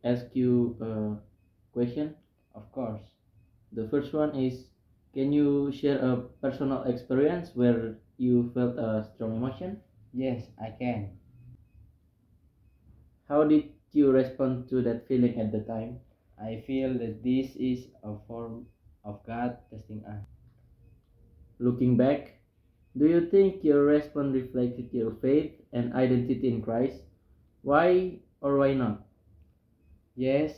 ask you a question? Of course. The first one is, can you share a personal experience where you felt a strong emotion? Yes, I can. How did you respond to that feeling at the time? I feel that this is a form of God testing us. Looking back, do you think your response reflected your faith and identity in Christ? Why or why not? Yes,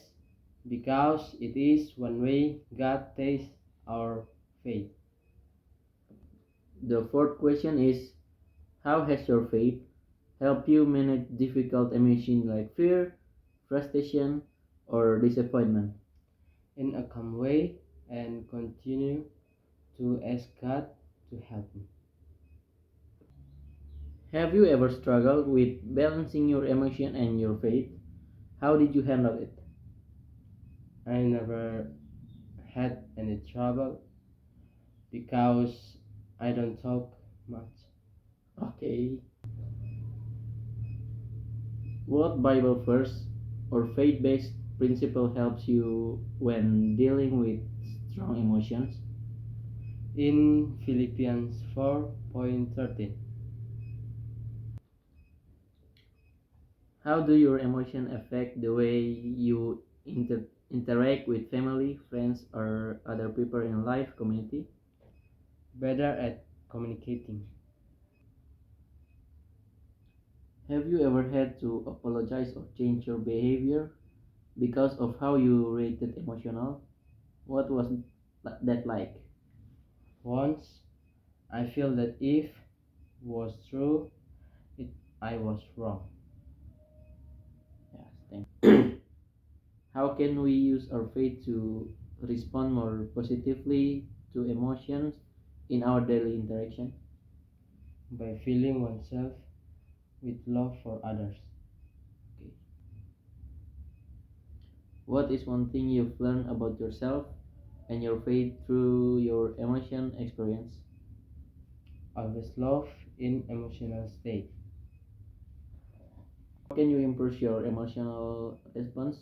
because it is one way God tests our faith. The fourth question is, how has your faith helped you manage difficult emotions like fear, frustration, or disappointment? In a calm way and continue to ask God to help me. Have you ever struggled with balancing your emotion and your faith? How did you handle it? I never had any trouble because I don't talk much. Okay. What Bible verse or faith based principle helps you when dealing with strong emotions? In Philippians 4:13, How do your emotions affect the way you interact with family, friends, or other people in life community? better at communicating. Have you ever had to apologize or change your behavior because of how you reacted emotional? What was that like? Once I feel that if was true, it I was wrong. Yes, thank. How can we use our faith to respond more positively to emotions in our daily interaction? By filling oneself with love for others. Okay. What is one thing you've learned about yourself and your faith through your emotion experience? Always love in emotional state. How can you improve your emotional response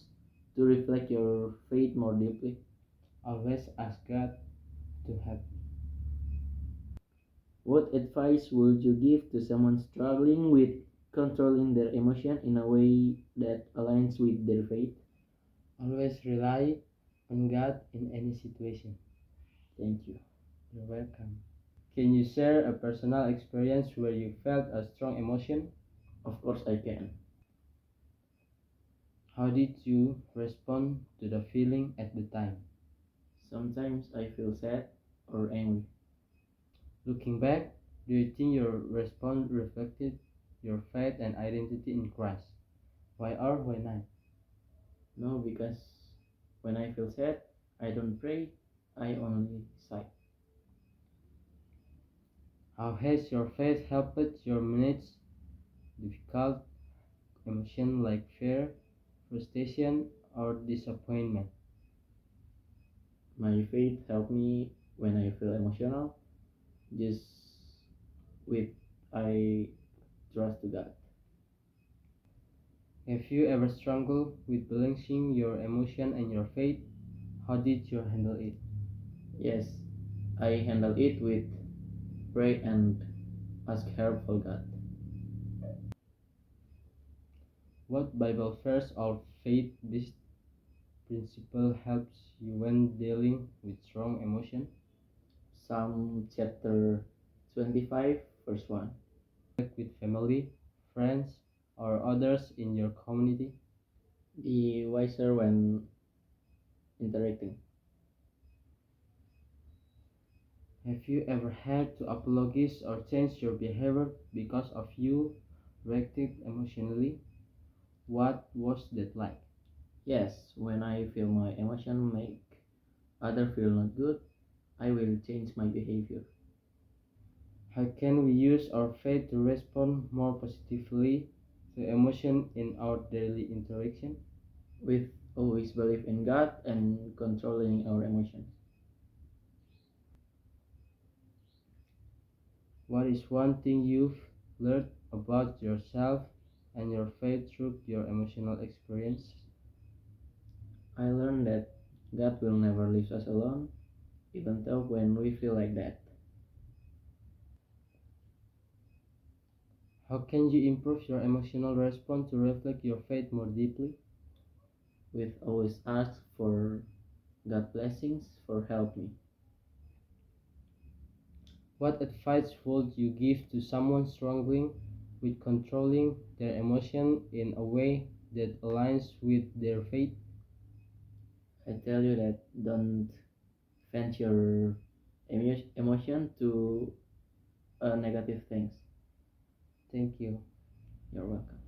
to reflect your faith more deeply? Always ask God to help. What advice would you give to someone struggling with controlling their emotion in a way that aligns with their faith? Always rely on God in any situation. Thank you. You're welcome. Can you share a personal experience where you felt a strong emotion? Of course, I can. How did you respond to the feeling at the time? Sometimes I feel sad or angry. Looking back, do you think your response reflected your faith and identity in Christ? Why or why not? No, because when I feel sad, I don't pray, I only sigh. How has your faith helped you manage difficult emotions like fear, frustration, or disappointment? My faith helped me when I feel emotional, just with I trust to God. Have you ever struggled with balancing your emotion and your faith? How did you handle it? Yes, I handle it with pray and ask help for God. What Bible verse or faith-based principle helps you when dealing with strong emotion? Psalm chapter 25, verse 1. With family, friends, or others in your community? Be wiser when interacting. Have you ever had to apologize or change your behavior because of you reacted emotionally? What was that like? Yes, when I feel my emotion make other feel not good, I will change my behavior. How can we use our faith to respond more positively to emotion in our daily interaction? With always believe in God and controlling our emotions. What is one thing you've learned about yourself and your faith through your emotional experience? I learned that God will never leave us alone, even though when we feel like that. How can you improve your emotional response to reflect your faith more deeply? We've always asked for God blessings for help me. What advice would you give to someone struggling with controlling their emotion in a way that aligns with their faith? I tell you that don't vent your emotion to negative things. Thank you. You're welcome.